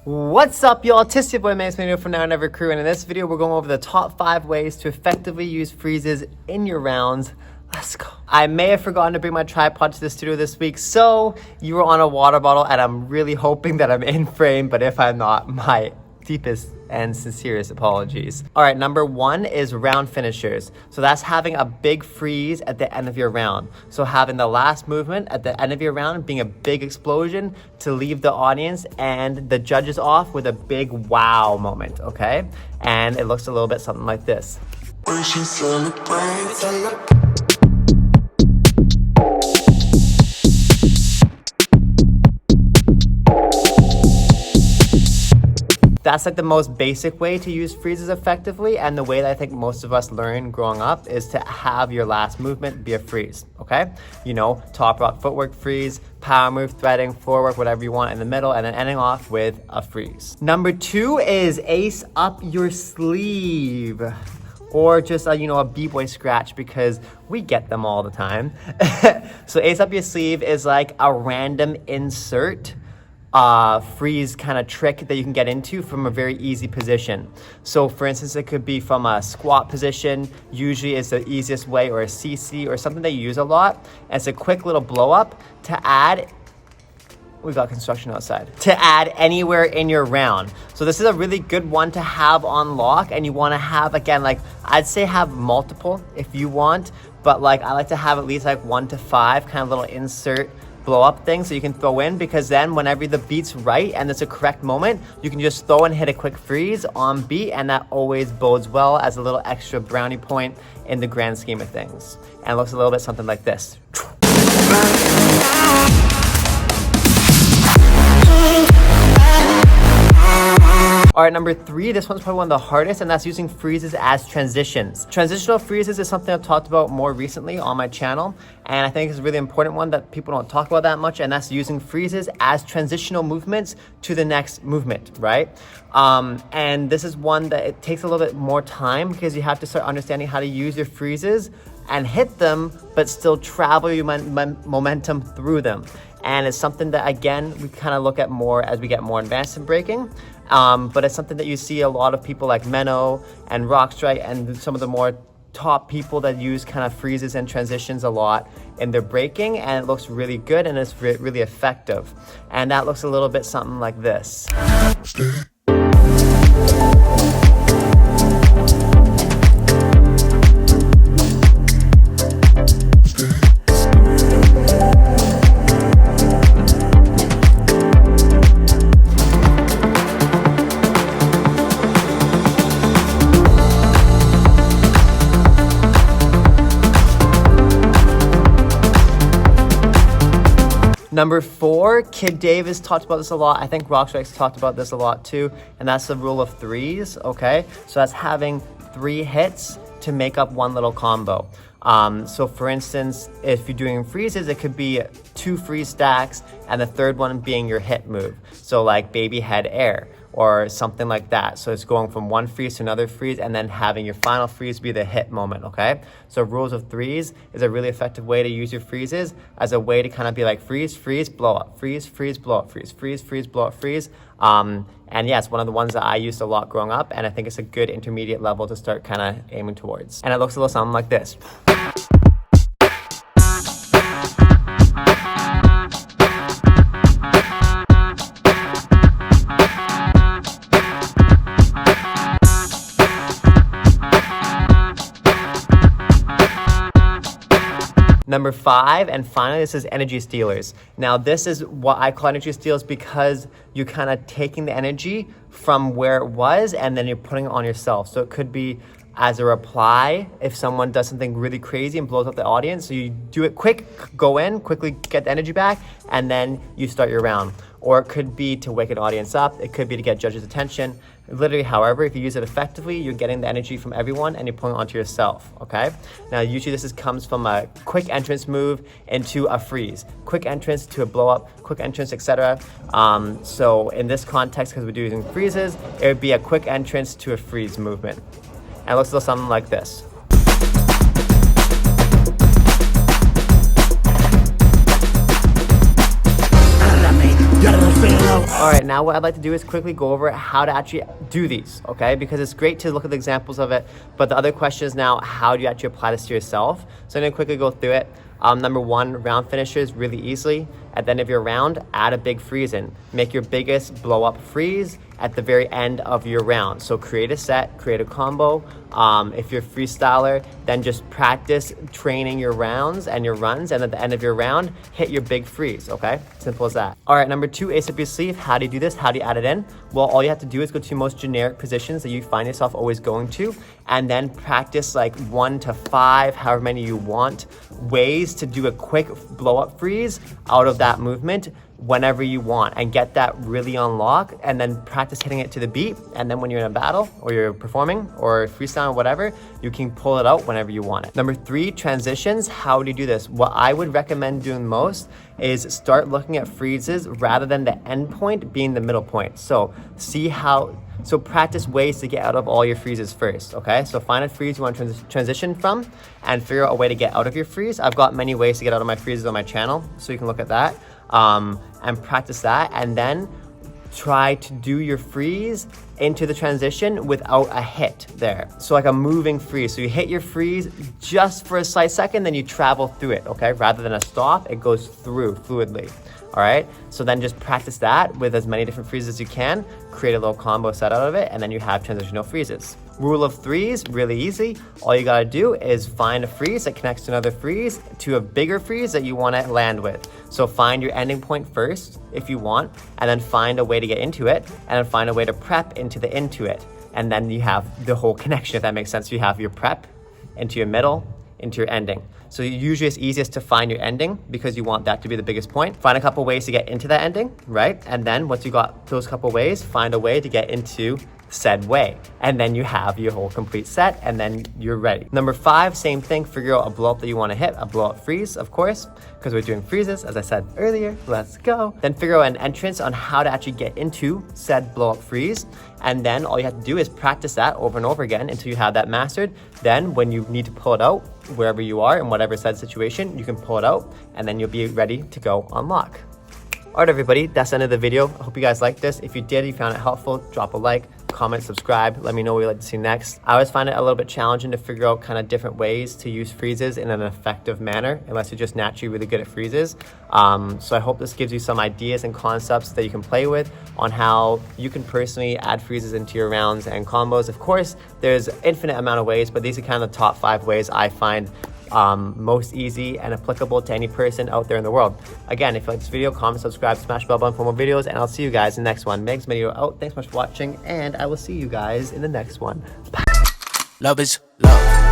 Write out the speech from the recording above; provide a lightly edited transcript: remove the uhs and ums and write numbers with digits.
What's up, y'all? It's your boy Magnus.Magneto from Now and Never Crew, and in this video we're going over the top 5 ways to effectively use freezes in your rounds. Let's go. I may have forgotten to bring my tripod to the studio this week, so you were on a water bottle, and I'm really hoping that I'm in frame, but if I'm not, my deepest and sincerest apologies. All right, number 1 is round finishers. So that's having a big freeze at the end of your round. So having the last movement at the end of your round being a big explosion to leave the audience and the judges off with a big wow moment, okay? And it looks a little bit something like this. That's like the most basic way to use freezes effectively, and the way that I think most of us learn growing up is to have your last movement be a freeze, okay? You know, top rock footwork freeze, power move, threading, floor work, whatever you want in the middle, and then ending off with a freeze. Number 2 is ace up your sleeve. Or just a B-boy scratch, because we get them all the time. So ace up your sleeve is like a random insert freeze kind of trick that you can get into from a very easy position. So for instance, it could be from a squat position, usually is the easiest way, or a CC, or something that you use a lot. And it's a quick little blow up to add, we've got construction outside, to add anywhere in your round. So this is a really good one to have on lock, and you want to have, again, like I'd say have multiple if you want, but like I like to have at least like 1 to 5 kind of little insert blow up things so you can throw in, because then whenever the beat's right and it's a correct moment, you can just throw and hit a quick freeze on beat, and that always bodes well as a little extra brownie point in the grand scheme of things. And it looks a little bit something like this. All right, number 3, this one's probably one of the hardest, and that's using freezes as transitions. Transitional freezes is something I've talked about more recently on my channel, and I think it's a really important one that people don't talk about that much, and that's using freezes as transitional movements to the next movement, right? And this is one that it takes a little bit more time, because you have to start understanding how to use your freezes and hit them, but still travel your momentum through them. And it's something that, again, we kind of look at more as we get more advanced in breaking. But it's something that you see a lot of people like Menno and Rockstrike and some of the more top people that use kind of freezes and transitions a lot in their breaking, and it looks really good and it's really effective. And that looks a little bit something like this. Number 4, Kid Davis talked about this a lot. I think Rockstrike's talked about this a lot too, and that's the rule of 3s, okay? So that's having 3 hits to make up one little combo. So for instance, if you're doing freezes, it could be 2 freeze stacks and the third one being your hit move. So like baby head air or something like that. So it's going from one freeze to another freeze, and then having your final freeze be the hit moment, okay? So rules of 3s is a really effective way to use your freezes as a way to kind of be like freeze, freeze, blow up, freeze, freeze, blow up, freeze, freeze, freeze, blow up, freeze. And yeah, it's one of the ones that I used a lot growing up, and I think it's a good intermediate level to start kind of aiming towards. And it looks a little something like this. Number 5, and finally, this is EnergyStealers. Now, this is what I call EnergyStealers, because you're kind of taking the energy from where it was and then you're putting it on yourself. So it could be as a reply if someone does something really crazy and blows up the audience. So you do it quick, go in, quickly get the energy back, and then you start your round. Or it could be to wake an audience up. It could be to get judges' attention. Literally, however, if you use it effectively, you're getting the energy from everyone and you're pulling it onto yourself, okay? Now, usually this comes from a quick entrance move into a freeze, quick entrance to a blow up, quick entrance, etc. So in this context, because we're using freezes, it would be a quick entrance to a freeze movement. And it looks a little something like this. All right, now what I'd like to do is quickly go over how to actually do these, okay? Because it's great to look at the examples of it, but the other question is now, how do you actually apply this to yourself? So I'm gonna quickly go through it. Number one, round finishers really easily. At the end of your round, add a big freeze in. Make your biggest blow up freeze at the very end of your round. So create a set, create a combo. If you're a freestyler, then just practice training your rounds and your runs, and at the end of your round, hit your big freeze, okay? Simple as that. All right, number two, ace up your sleeve. How do you do this? How do you add it in? Well, all you have to do is go to your most generic positions that you find yourself always going to, and then practice like 1 to 5, however many you want, ways to do a quick blow up freeze out of that movement whenever you want, and get that really on lock, and then practice hitting it to the beat. And then when you're in a battle or you're performing or freestyle or whatever, you can pull it out whenever you want it. Number three, transitions. How do you do this? What I would recommend doing most is start looking at freezes rather than the end point being the middle point. So practice ways to get out of all your freezes first, okay? So find a freeze you want to transition from and figure out a way to get out of your freeze. I've got many ways to get out of my freezes on my channel, so you can look at that and practice that, and then try to do your freeze into the transition without a hit there. So like a moving freeze. So you hit your freeze just for a slight second, then you travel through it, okay? Rather than a stop, it goes through fluidly. All right, so then just practice that with as many different freezes as you can, create a little combo set out of it, and then you have transitional freezes. Rule of threes, really easy. All you gotta do is find a freeze that connects to another freeze to a bigger freeze that you wanna land with. So find your ending point first, if you want, and then find a way to get into it, and then find a way to prep into it. And then you have the whole connection, if that makes sense. You have your prep into your middle, into your ending. So usually it's easiest to find your ending because you want that to be the biggest point. Find a couple ways to get into that ending, right? And then once you got those couple ways, find a way to get into said way. And then you have your whole complete set, and then you're ready. Number five, same thing, figure out a blow up that you want to hit, a blow up freeze, of course, because we're doing freezes, as I said earlier. Let's go. Then figure out an entrance on how to actually get into said blow up freeze. And then all you have to do is practice that over and over again until you have that mastered. Then when you need to pull it out, wherever you are in whatever said situation, you can pull it out, and then you'll be ready to go on lock. All right, everybody, that's the end of the video. I hope you guys liked this. If you did, you found it helpful, drop a like, comment, subscribe. Let me know what you'd like to see next. I always find it a little bit challenging to figure out kind of different ways to use freezes in an effective manner, unless you're just naturally really good at freezes. So I hope this gives you some ideas and concepts that you can play with on how you can personally add freezes into your rounds and combos. Of course, there's an infinite amount of ways, but these are kind of the top 5 ways I find most easy and applicable to any person out there in the world. Again, if you like this video, comment, subscribe, smash the bell button for more videos, and I'll see you guys in the next one. Meg's video out. Thanks so much for watching, and I will see you guys in the next one. Bye. Love is love.